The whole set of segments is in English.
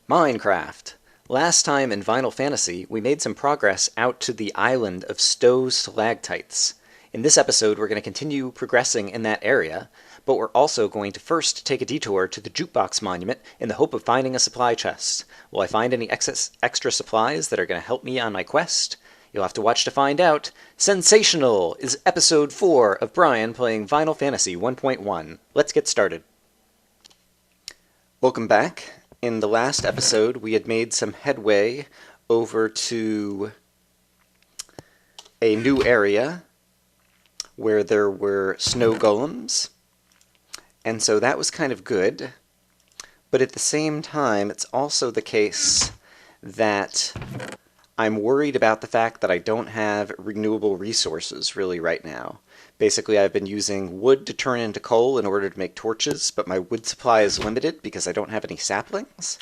Minecraft. Last time in Final Fantasy, we made some progress out to the island of Stowe Stalactites. In this episode, we're going to continue progressing in that area, but we're also going to first take a detour to the Jukebox Monument in the hope of finding a supply chest. Will I find any extra supplies that are going to help me on my quest? You'll have to watch to find out. Sensational is episode 4 of Brian playing Final Fantasy 1.1. Let's get started. Welcome back. In the last episode, we had made some headway over to a new area where there were snow golems, and so that was kind of good. But at the same time, it's also the case that I'm worried about the fact that I don't have renewable resources really right now. Basically, I've been using wood to turn into coal in order to make torches, but my wood supply is limited because I don't have any saplings.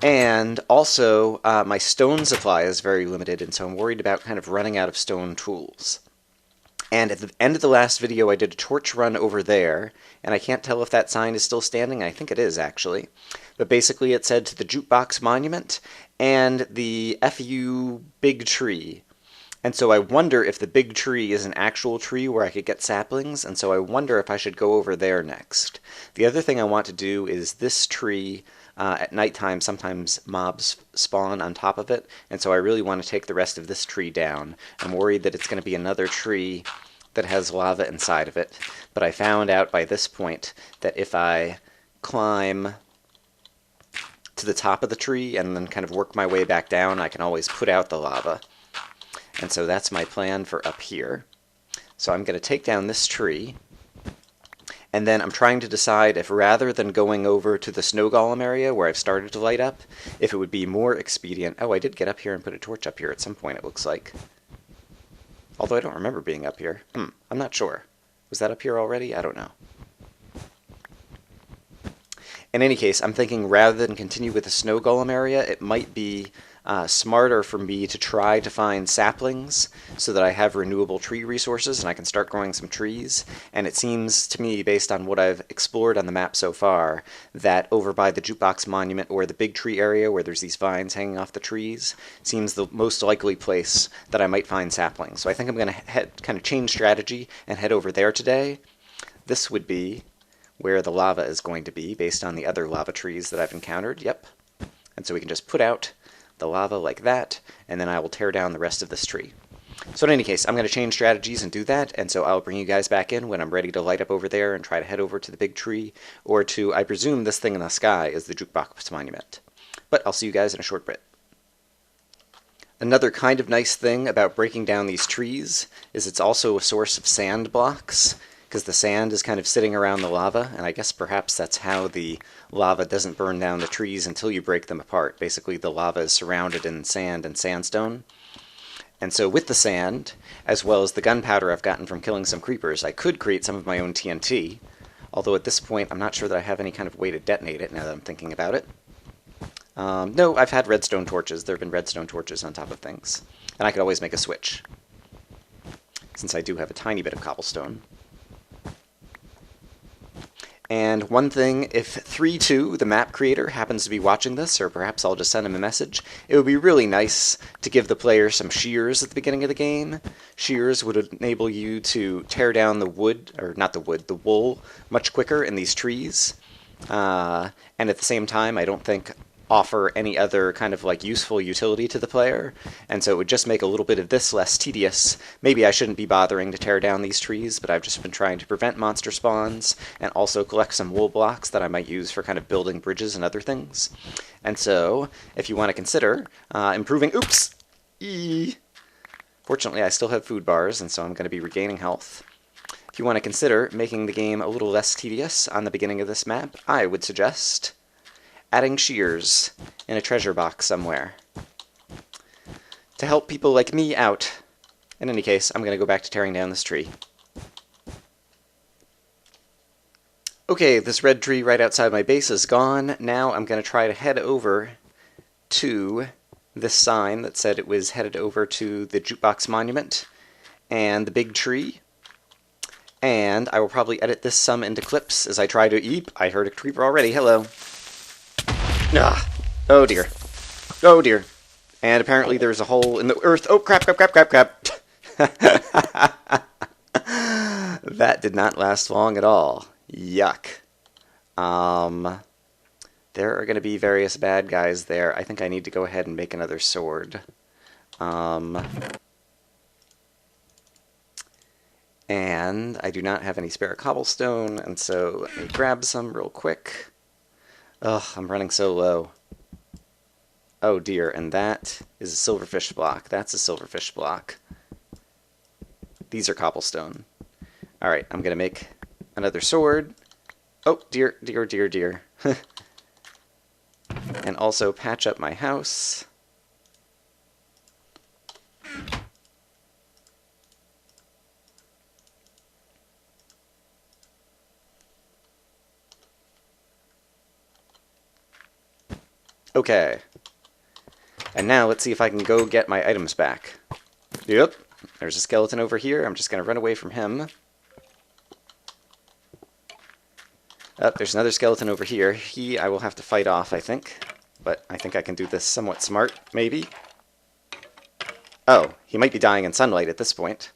And also, my stone supply is very limited, and so I'm worried about kind of running out of stone tools. And at the end of the last video, I did a torch run over there, and I can't tell if that sign is still standing. I think it is, actually. But basically, it said to the Jukebox Monument and the FU Big Tree. And so I wonder if the big tree is an actual tree where I could get saplings, and so I wonder if I should go over there next. The other thing I want to do is this tree, at nighttime, sometimes mobs spawn on top of it, and so I really want to take the rest of this tree down. I'm worried that it's going to be another tree that has lava inside of it, but I found out by this point that if I climb to the top of the tree and then kind of work my way back down, I can always put out the lava. And so that's my plan for up here. So I'm going to take down this tree, and then I'm trying to decide if rather than going over to the snow golem area where I've started to light up, if it would be more expedient. Oh, I did get up here and put a torch up here at some point, it looks like. Although I don't remember being up here. I'm not sure. Was that up here already? I don't know. In any case, I'm thinking rather than continue with the snow golem area, it might be smarter for me to try to find saplings so that I have renewable tree resources and I can start growing some trees. And it seems to me, based on what I've explored on the map so far, that over by the Jukebox Monument or the big tree area where there's these vines hanging off the trees seems the most likely place that I might find saplings. So I think I'm going to kind of change strategy and head over there today. This would be where the lava is going to be based on the other lava trees that I've encountered. Yep. And so we can just put out the lava like that, and then I will tear down the rest of this tree. So in any case, I'm going to change strategies and do that, and so I'll bring you guys back in when I'm ready to light up over there and try to head over to the big tree, or to, I presume this thing in the sky is the Jukebox Monument. But I'll see you guys in a short bit. Another kind of nice thing about breaking down these trees is it's also a source of sand blocks, because the sand is kind of sitting around the lava, and I guess perhaps that's how the lava doesn't burn down the trees until you break them apart. Basically, the lava is surrounded in sand and sandstone. And so with the sand, as well as the gunpowder I've gotten from killing some creepers, I could create some of my own TNT, although at this point I'm not sure that I have any kind of way to detonate it now that I'm thinking about it. No, I've had redstone torches. There have been redstone torches on top of things. And I could always make a switch, since I do have a tiny bit of cobblestone. And one thing, if 3-2, the map creator, happens to be watching this, or perhaps I'll just send him a message, it would be really nice to give the player some shears at the beginning of the game. Shears would enable you to tear down the wood, or not the wood, the wool, much quicker in these trees. And at the same time, I don't think offer any other kind of like useful utility to the player, and so it would just make a little bit of this less tedious. Maybe I shouldn't be bothering to tear down these trees, but I've just been trying to prevent monster spawns and also collect some wool blocks that I might use for kind of building bridges and other things. And so, if you want to consider improving... Oops! Fortunately, I still have food bars, and so I'm going to be regaining health. If you want to consider making the game a little less tedious on the beginning of this map, I would suggest adding shears in a treasure box somewhere to help people like me out. In any case, I'm going to go back to tearing down this tree. Okay, this red tree right outside my base is gone. Now I'm going to try to head over to this sign that said it was headed over to the Jukebox Monument and the big tree. And I will probably edit this some into clips as I try to... Eep, I heard a creeper already. Hello. Ah, oh dear. Oh dear. And apparently there's a hole in the earth. Oh, crap, crap, crap, crap, crap. That did not last long at all. Yuck. There are going to be various bad guys there. I think I need to go ahead and make another sword. And I do not have any spare cobblestone, and so let me grab some real quick. Ugh, I'm running so low. Oh dear, and that is a silverfish block. That's a silverfish block. These are cobblestone. Alright, I'm going to make another sword. Oh, dear, dear, dear, dear. And also patch up my house. Okay. And now let's see if I can go get my items back. Yep. There's a skeleton over here. I'm just going to run away from him. Oh, there's another skeleton over here. I will have to fight off, I think. But I think I can do this somewhat smart, maybe. Oh, he might be dying in sunlight at this point.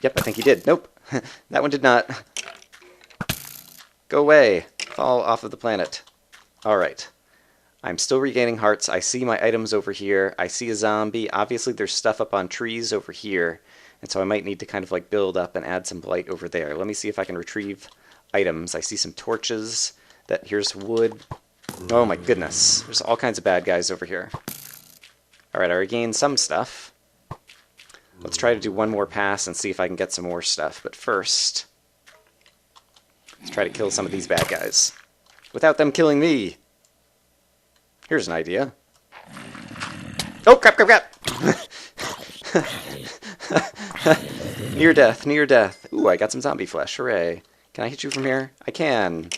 Yep, I think he did. Nope. That one did not. Go away. Fall off of the planet. Alright. I'm still regaining hearts. I see my items over here. I see a zombie. Obviously there's stuff up on trees over here. And so I might need to kind of like build up and add some blight over there. Let me see if I can retrieve items. I see some torches. Here's wood. Oh my goodness. There's all kinds of bad guys over here. Alright, I regained some stuff. Let's try to do one more pass and see if I can get some more stuff. But first, let's try to kill some of these bad guys without them killing me. Here's an idea. Oh, crap, crap, crap! Near death, near death. Ooh, I got some zombie flesh. Hooray. Can I hit you from here? I can.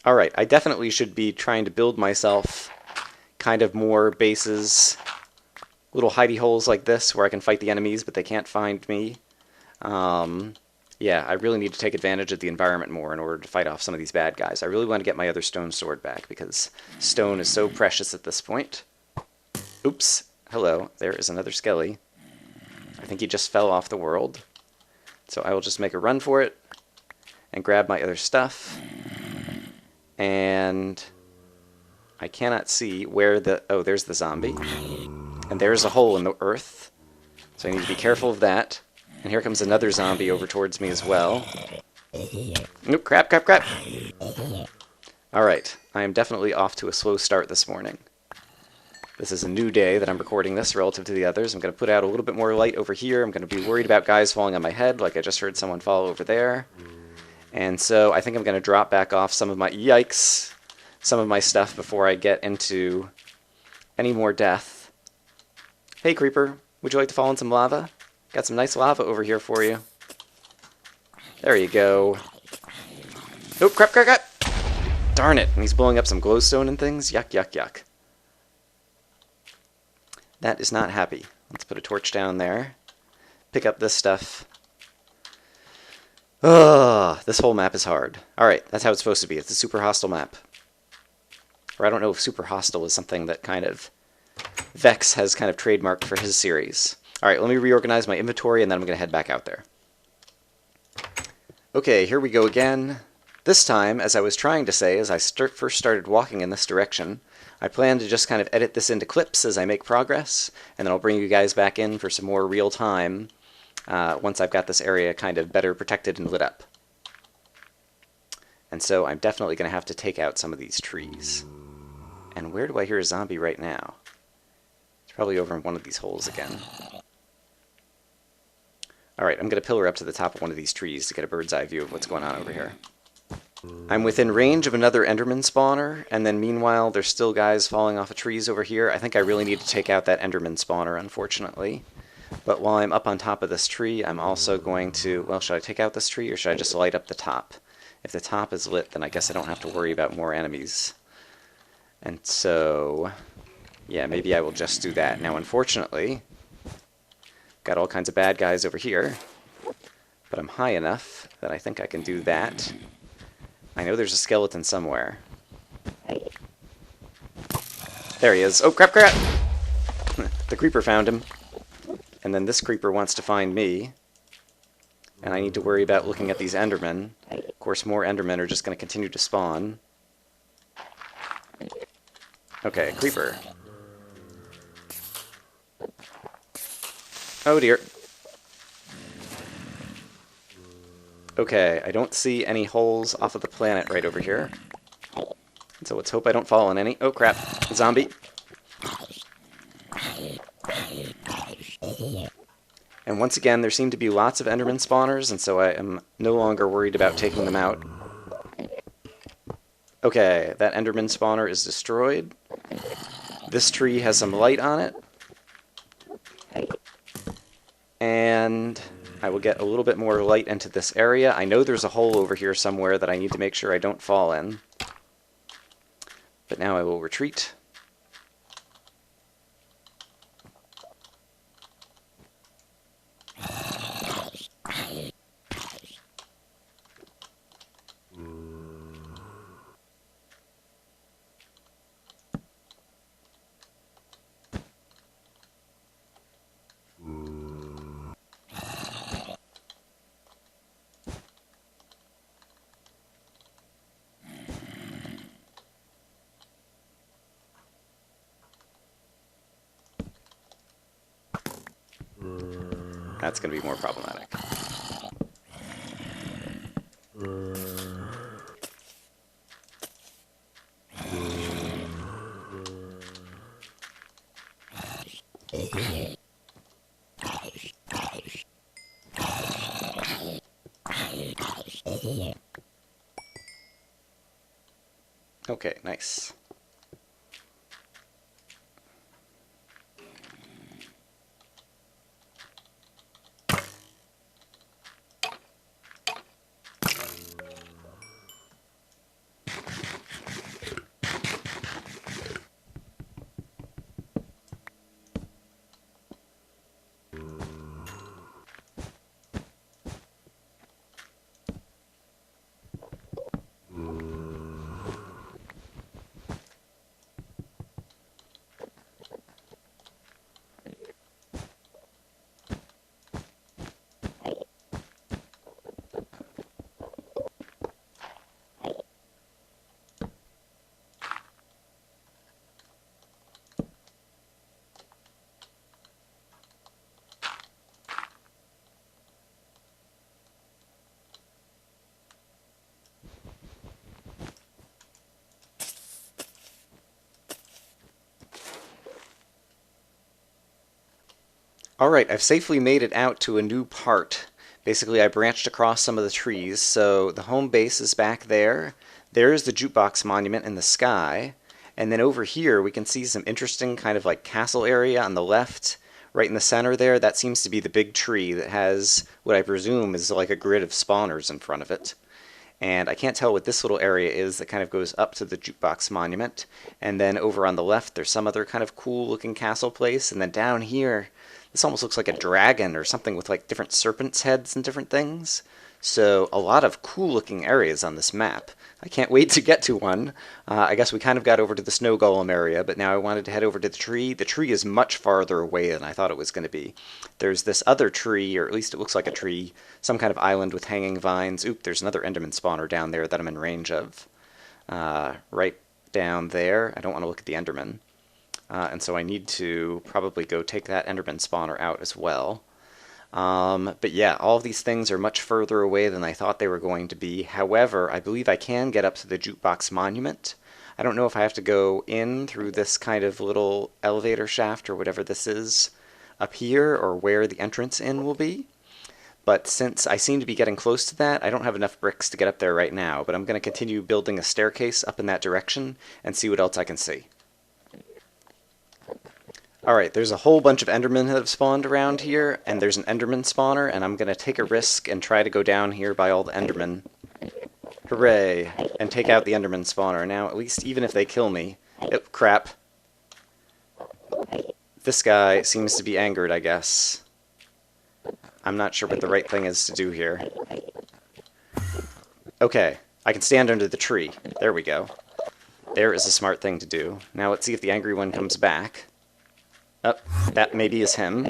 Alright, I definitely should be trying to build myself kind of more bases, little hidey holes like this where I can fight the enemies but they can't find me. Yeah, I really need to take advantage of the environment more in order to fight off some of these bad guys. I really want to get my other stone sword back because stone is so precious at this point. Oops. Hello. There is another skelly. I think he just fell off the world. So I will just make a run for it and grab my other stuff. And I cannot see where the... Oh, there's the zombie. And there's a hole in the earth. So I need to be careful of that. And here comes another zombie over towards me as well. Nope, crap, crap, crap. Alright, I am definitely off to a slow start this morning. This is a new day that I'm recording this relative to the others. I'm going to put out a little bit more light over here. I'm going to be worried about guys falling on my head, like I just heard someone fall over there. And so I think I'm going to drop back off some of my... Yikes! Some of my stuff before I get into any more death. Hey, Creeper. Would you like to fall in some lava? Got some nice lava over here for you. There you go. Oh, crap, crap, crap! Darn it, and he's blowing up some glowstone and things. Yuck, yuck, yuck. That is not happy. Let's put a torch down there. Pick up this stuff. Ugh, this whole map is hard. Alright, that's how it's supposed to be. It's a super hostile map. Or I don't know if super hostile is something that kind of Vex has kind of trademarked for his series. Alright, let me reorganize my inventory and then I'm going to head back out there. Okay, here we go again. This time, as I was trying to say, as I first started walking in this direction, I plan to just kind of edit this into clips as I make progress, and then I'll bring you guys back in for some more real time once I've got this area kind of better protected and lit up. And so I'm definitely going to have to take out some of these trees. And where do I hear a zombie right now? It's probably over in one of these holes again. Alright, I'm going to pillar up to the top of one of these trees to get a bird's eye view of what's going on over here. I'm within range of another Enderman spawner, and then meanwhile there's still guys falling off of trees over here. I think I really need to take out that Enderman spawner, unfortunately. But while I'm up on top of this tree, I'm also going to... Well, should I take out this tree, or should I just light up the top? If the top is lit, then I guess I don't have to worry about more enemies. And so... yeah, maybe I will just do that. Now, unfortunately... got all kinds of bad guys over here, but I'm high enough that I think I can do that. I know there's a skeleton somewhere. There he is. Oh, crap, crap! The creeper found him. And then this creeper wants to find me. And I need to worry about looking at these Endermen. Of course, more Endermen are just going to continue to spawn. Okay, creeper. Oh dear. Okay, I don't see any holes off of the planet right over here. So let's hope I don't fall in any. Oh crap, zombie. And once again, there seem to be lots of Enderman spawners, and so I am no longer worried about taking them out. Okay, that Enderman spawner is destroyed. This tree has some light on it. And I will get a little bit more light into this area. I know there's a hole over here somewhere that I need to make sure I don't fall in. But now I will retreat. That's going to be more problematic. Okay, nice. Alright, I've safely made it out to a new part. Basically, I branched across some of the trees, so the home base is back there. There's the Jukebox Monument in the sky. And then over here, we can see some interesting kind of like castle area on the left. Right in the center there, that seems to be the big tree that has what I presume is like a grid of spawners in front of it. And I can't tell what this little area is that kind of goes up to the Jukebox Monument. And then over on the left, there's some other kind of cool looking castle place. And then down here, this almost looks like a dragon or something with like different serpents' heads and different things. So a lot of cool looking areas on this map. I can't wait to get to one. I guess we kind of got over to the snow golem area, but now I wanted to head over to the tree. The tree is much farther away than I thought it was going to be. There's this other tree, or at least it looks like a tree, some kind of island with hanging vines. Oop, there's another Enderman spawner down there that I'm in range of. Right down there. I don't want to look at the Enderman. And so I need to probably go take that Enderman spawner out as well. But yeah, all of these things are much further away than I thought they were going to be. However, I believe I can get up to the Jukebox Monument. I don't know if I have to go in through this kind of little elevator shaft or whatever this is up here, or where the entrance in will be. But since I seem to be getting close to that, I don't have enough bricks to get up there right now. But I'm going to continue building a staircase up in that direction and see what else I can see. Alright, there's a whole bunch of Endermen that have spawned around here, and there's an Enderman spawner, and I'm going to take a risk and try to go down here by all the Endermen. Hooray! And take out the Enderman spawner. Now, at least even if they kill me... Oh, crap. This guy seems to be angered, I guess. I'm not sure what the right thing is to do here. Okay, I can stand under the tree. There we go. There is a smart thing to do. Now let's see if the angry one comes back. Oh, that maybe is him.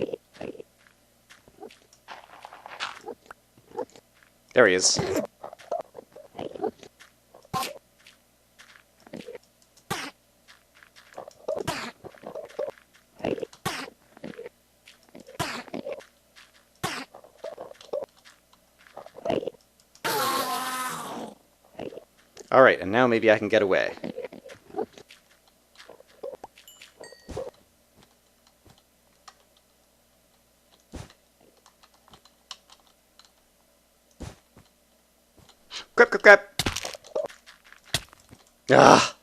There he is. Alright, and now maybe I can get away. Crap, crap, crap! Ah!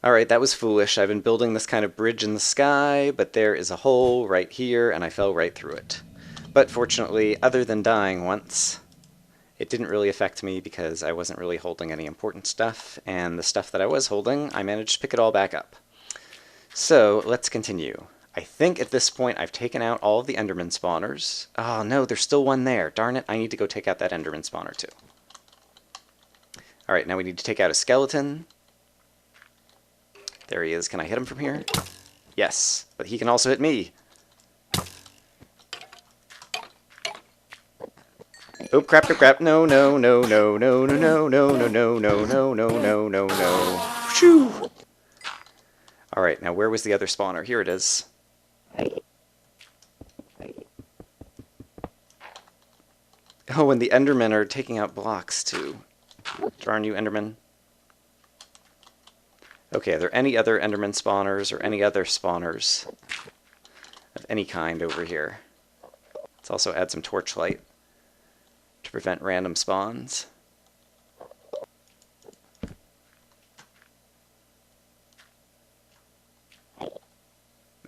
Alright, that was foolish. I've been building this kind of bridge in the sky, but there is a hole right here, and I fell right through it. But fortunately, other than dying once, it didn't really affect me because I wasn't really holding any important stuff, and the stuff that I was holding, I managed to pick it all back up. So, let's continue. I think at this point I've taken out all of the Enderman spawners. Oh no, there's still one there. Darn it, I need to go take out that Enderman spawner too. Alright, now we need to take out a skeleton. There he is. Can I hit him from here? Yes, but he can also hit me. Oh, crap, crap, crap. No, no, no, no, no, no, no, no, no, no, no, no, no, no, no, no. Shoo! Alright, now where was the other spawner? Here it is. Oh, and the Endermen are taking out blocks, too. Darn you, Enderman. Okay, are there any other Enderman spawners or any other spawners of any kind over here? Let's also add some torchlight to prevent random spawns.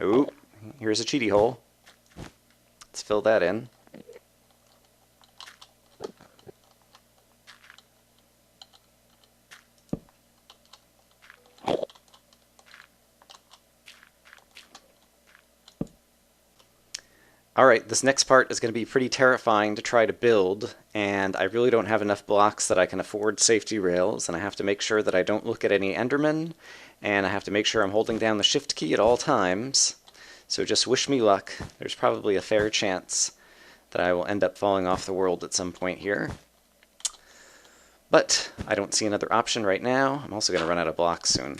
Ooh, here's a cheaty hole. Let's fill that in. Alright, this next part is going to be pretty terrifying to try to build, and I really don't have enough blocks that I can afford safety rails, and I have to make sure that I don't look at any Endermen, and I have to make sure I'm holding down the shift key at all times. So just wish me luck. There's probably a fair chance that I will end up falling off the world at some point here. But I don't see another option right now. I'm also going to run out of blocks soon.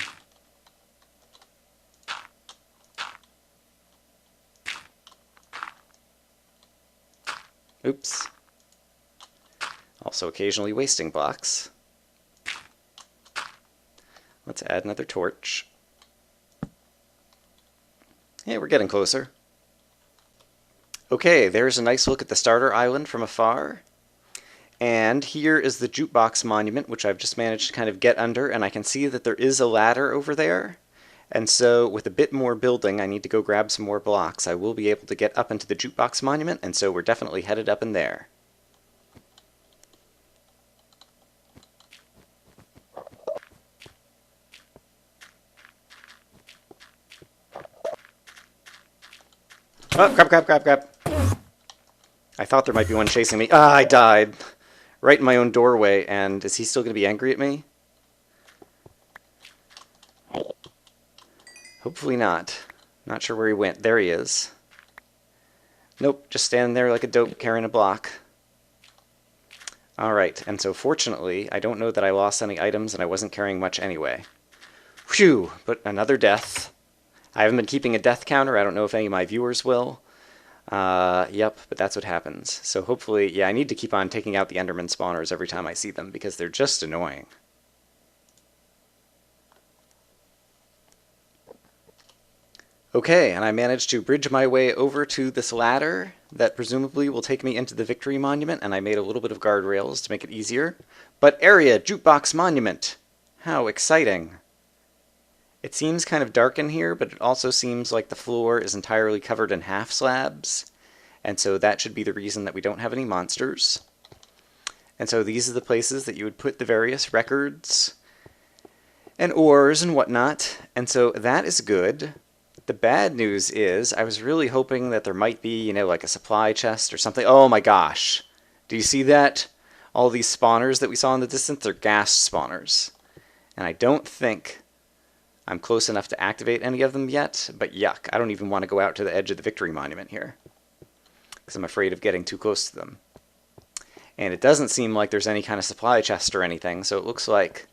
Oops. Also occasionally wasting blocks. Let's add another torch. Hey, we're getting closer. Okay, there's a nice look at the starter island from afar. And here is the Jukebox Monument, which I've just managed to kind of get under, and I can see that there is a ladder over there. And so, with a bit more building, I need to go grab some more blocks. I will be able to get up into the Jukebox Monument, and so we're definitely headed up in there. Oh, crap, crap, crap, crap. I thought there might be one chasing me. Ah, I died. Right in my own doorway, and is he still going to be angry at me? Hopefully not. Not sure where he went. There he is. Nope, just standing there like a dope carrying a block. Alright, and so fortunately, I don't know that I lost any items and I wasn't carrying much anyway. Phew, but another death. I haven't been keeping a death counter. I don't know if any of my viewers will. Yep, but that's what happens. So hopefully, yeah, I need to keep on taking out the Enderman spawners every time I see them because they're just annoying. Okay, and I managed to bridge my way over to this ladder that presumably will take me into the Victory Monument, and I made a little bit of guardrails to make it easier. But area, Jukebox Monument! How exciting! It seems kind of dark in here, but it also seems like the floor is entirely covered in half slabs, and so that should be the reason that we don't have any monsters. And so these are the places that you would put the various records and ores and whatnot, and so that is good. The bad news is I was really hoping that there might be, you know, like a supply chest or something. Oh my gosh. Do you see that? All these spawners that we saw in the distance, they're gas spawners. And I don't think I'm close enough to activate any of them yet, but yuck. I don't even want to go out to the edge of the Victory Monument here, because I'm afraid of getting too close to them. And it doesn't seem like there's any kind of supply chest or anything, so it looks like...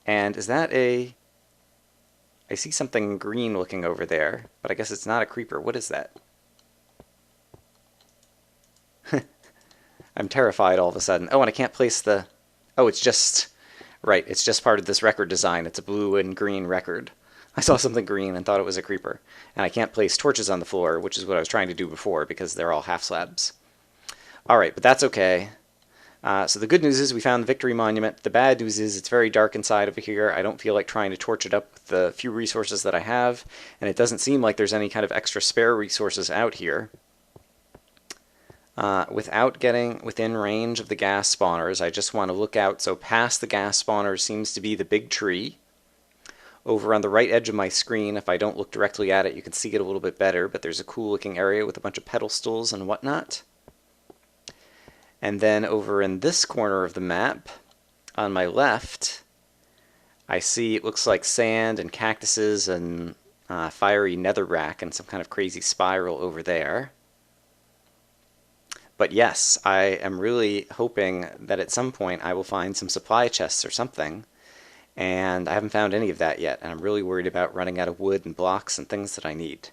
And is that a... I see something green looking over there, but I guess it's not a creeper. What is that? I'm terrified all of a sudden. Oh, and I can't place the... Oh, it's just... Right, it's just part of this record design. It's a blue and green record. I saw something green and thought it was a creeper. And I can't place torches on the floor, which is what I was trying to do before, because they're all half slabs. Alright, but that's okay. So the good news is we found the Victory Monument. The bad news is it's very dark inside over here. I don't feel like trying to torch it up with the few resources that I have, and it doesn't seem like there's any kind of extra spare resources out here. Without getting within range of the gas spawners, I just want to look out. So past the gas spawners seems to be the big tree. Over on the right edge of my screen, if I don't look directly at it, you can see it a little bit better, but there's a cool looking area with a bunch of pedestals and whatnot. And then over in this corner of the map, on my left, I see it looks like sand and cactuses and fiery netherrack and some kind of crazy spiral over there. But yes, I am really hoping that at some point I will find some supply chests or something, and I haven't found any of that yet, and I'm really worried about running out of wood and blocks and things that I need.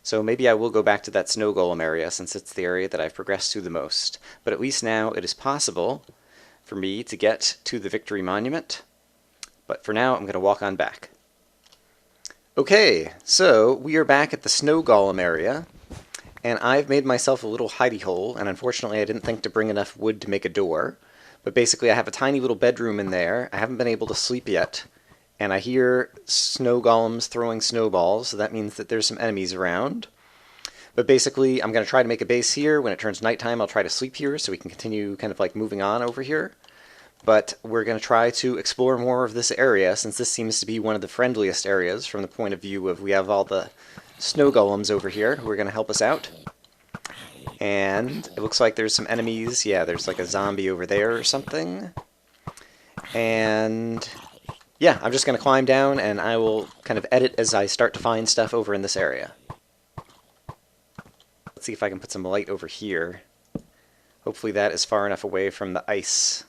So maybe I will go back to that snow golem area, since it's the area that I've progressed to the most. But at least now it is possible for me to get to the Victory Monument. But for now, I'm going to walk on back. Okay, so we are back at the snow golem area, and I've made myself a little hidey hole, and unfortunately I didn't think to bring enough wood to make a door. But basically I have a tiny little bedroom in there. I haven't been able to sleep yet. And I hear snow golems throwing snowballs, so that means that there's some enemies around. But basically, I'm going to try to make a base here. When it turns nighttime, I'll try to sleep here, so we can continue kind of like moving on over here. But we're going to try to explore more of this area, since this seems to be one of the friendliest areas from the point of view of we have all the snow golems over here who are going to help us out. And it looks like there's some enemies. Yeah, there's like a zombie over there or something. And... yeah, I'm just going to climb down, and I will kind of edit as I start to find stuff over in this area. Let's see if I can put some light over here. Hopefully that is far enough away from the ice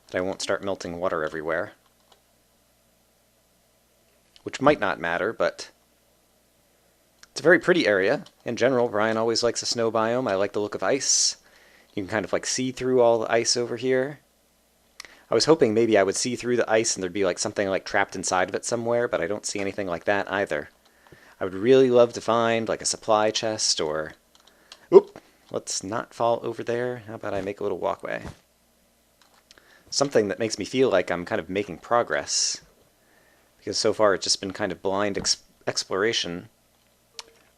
that I won't start melting water everywhere. Which might not matter, but it's a very pretty area. In general, Brian always likes a snow biome. I like the look of ice. You can kind of like see through all the ice over here. I was hoping maybe I would see through the ice and there'd be like something like trapped inside of it somewhere, but I don't see anything like that either. I would really love to find like a supply chest or... Oop! Let's not fall over there. How about I make a little walkway? Something that makes me feel like I'm kind of making progress. Because so far it's just been kind of blind exploration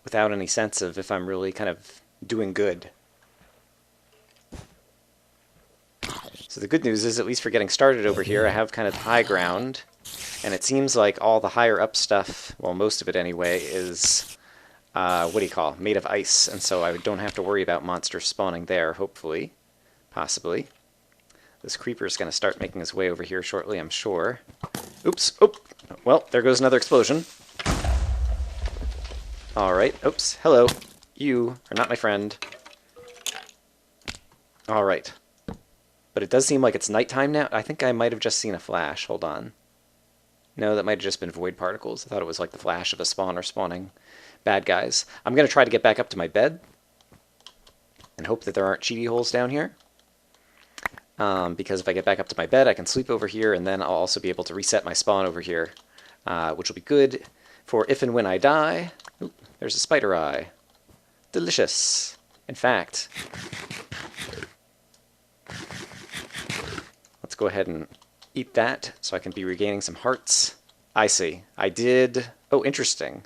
without any sense of if I'm really kind of doing good. So the good news is, at least for getting started over here, I have kind of high ground, and it seems like all the higher up stuff, well, most of it anyway, is, made of ice, and so I don't have to worry about monsters spawning there, hopefully, possibly. This creeper is going to start making his way over here shortly, I'm sure. Oops, oop, well, there goes another explosion. Alright, oops, hello, you are not my friend. Alright. But it does seem like it's nighttime now. I think I might have just seen a flash. Hold on. No, that might have just been void particles. I thought it was like the flash of a spawner spawning bad guys. I'm going to try to get back up to my bed and hope that there aren't cheaty holes down here. Because if I get back up to my bed, I can sleep over here, and then I'll also be able to reset my spawn over here, which will be good for if and when I die. Oop, there's a spider eye. Delicious. In fact... let's go ahead and eat that so I can be regaining some hearts. I see. I did... oh, interesting.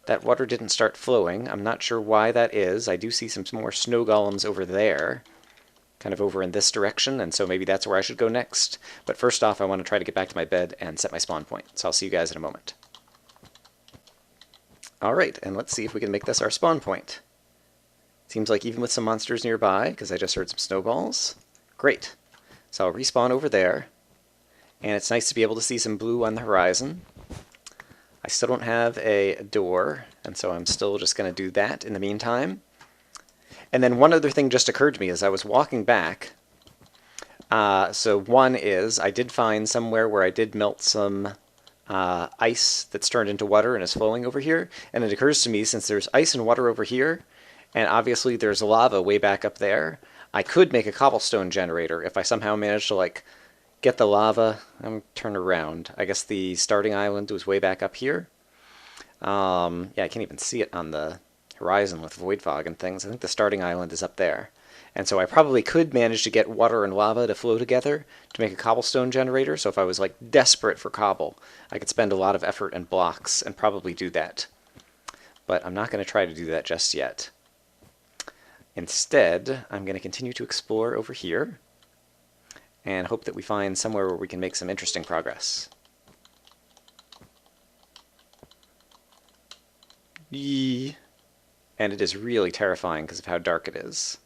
That water didn't start flowing. I'm not sure why that is. I do see some more snow golems over there, kind of over in this direction, and so maybe that's where I should go next. But first off, I want to try to get back to my bed and set my spawn point. So I'll see you guys in a moment. Alright, and let's see if we can make this our spawn point. Seems like even with some monsters nearby, because I just heard some snowballs. Great. So I'll respawn over there. And it's nice to be able to see some blue on the horizon. I still don't have a door, and so I'm still just going to do that in the meantime. And then one other thing just occurred to me as I was walking back. So one is, I did find somewhere where I did melt some ice that's turned into water and is flowing over here. And it occurs to me, since there's ice and water over here, and obviously there's lava way back up there, I could make a cobblestone generator if I somehow managed to, like, get the lava. I'm turn around. I guess the starting island was way back up here. Yeah, I can't even see it on the horizon with void fog and things. I think the starting island is up there. And so I probably could manage to get water and lava to flow together to make a cobblestone generator. So if I was like desperate for cobble, I could spend a lot of effort and blocks and probably do that. But I'm not going to try to do that just yet. Instead, I'm going to continue to explore over here and hope that we find somewhere where we can make some interesting progress. Yee. And it is really terrifying because of how dark it is.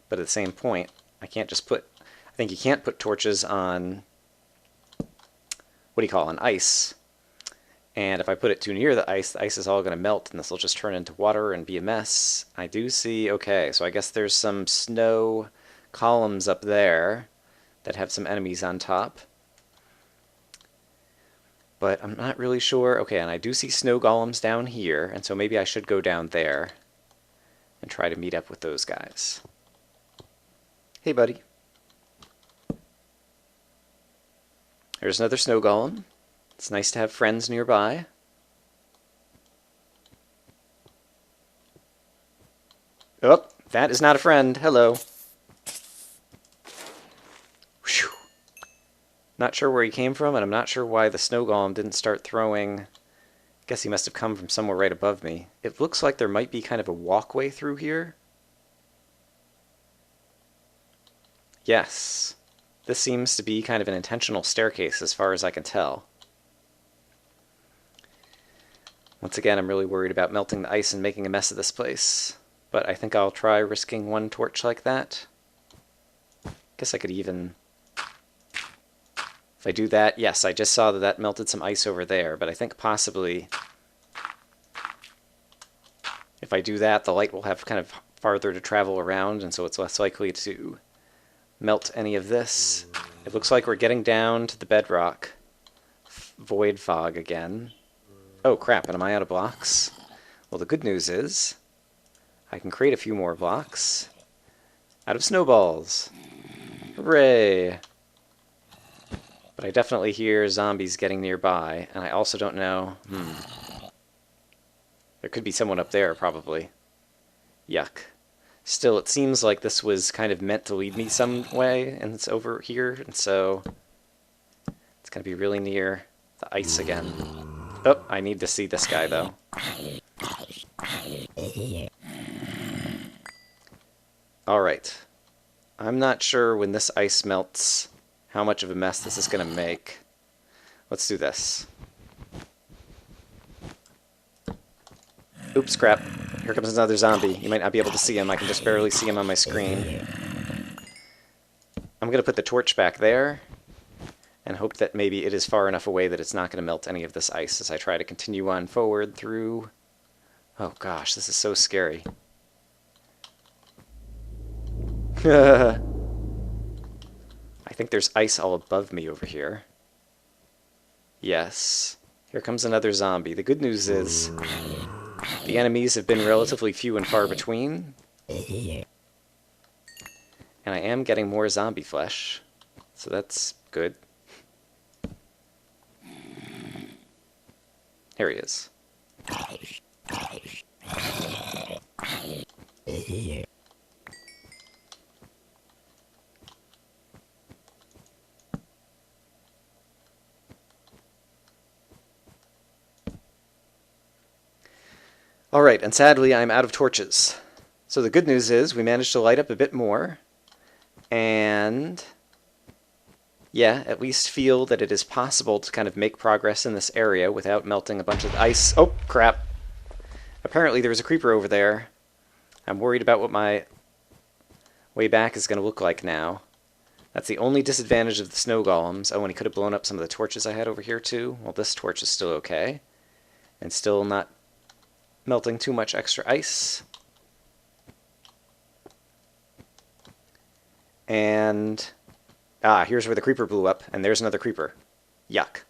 But at the same point, I can't just put... I think you can't put torches on... what do you call it? On ice. And if I put it too near the ice is all going to melt, and this will just turn into water and be a mess. I do see... okay, so I guess there's some snow columns up there that have some enemies on top. But I'm not really sure. Okay, and I do see snow golems down here, and so maybe I should go down there and try to meet up with those guys. Hey, buddy. There's another snow golem. It's nice to have friends nearby. Oh, that is not a friend. Hello. Whew. Not sure where he came from, and I'm not sure why the snow golem didn't start throwing... guess he must have come from somewhere right above me. It looks like there might be kind of a walkway through here. Yes. This seems to be kind of an intentional staircase as far as I can tell. Once again, I'm really worried about melting the ice and making a mess of this place. But I think I'll try risking one torch like that. Guess I could even... if I do that, yes, I just saw that that melted some ice over there, but I think possibly if I do that, the light will have kind of farther to travel around, and so it's less likely to melt any of this. It looks like we're getting down to the bedrock void fog again. Oh crap, and am I out of blocks? Well, the good news is I can create a few more blocks out of snowballs. Hooray! But I definitely hear zombies getting nearby, and I also don't know... there could be someone up there, probably. Yuck. Still, it seems like this was kind of meant to lead me some way, and it's over here, and so... it's going to be really near the ice again. Oh, I need to see this guy, though. Alright. I'm not sure when this ice melts how much of a mess this is going to make. Let's do this. Oops, crap. Here comes another zombie. You might not be able to see him. I can just barely see him on my screen. I'm going to put the torch back there and hope that maybe it is far enough away that it's not going to melt any of this ice as I try to continue on forward through... oh gosh, this is so scary. I think there's ice all above me over here. Yes. Here comes another zombie. The good news is the enemies have been relatively few and far between. And I am getting more zombie flesh, so that's good. Here he is. Alright, and sadly I'm out of torches. So the good news is we managed to light up a bit more, and yeah, at least feel that it is possible to kind of make progress in this area without melting a bunch of ice. Oh, crap. Apparently there was a creeper over there. I'm worried about what my way back is going to look like now. That's the only disadvantage of the snow golems. Oh, and he could have blown up some of the torches I had over here too. Well, this torch is still okay. And still not melting too much extra ice. And here's where the creeper blew up, and there's another creeper. Yuck.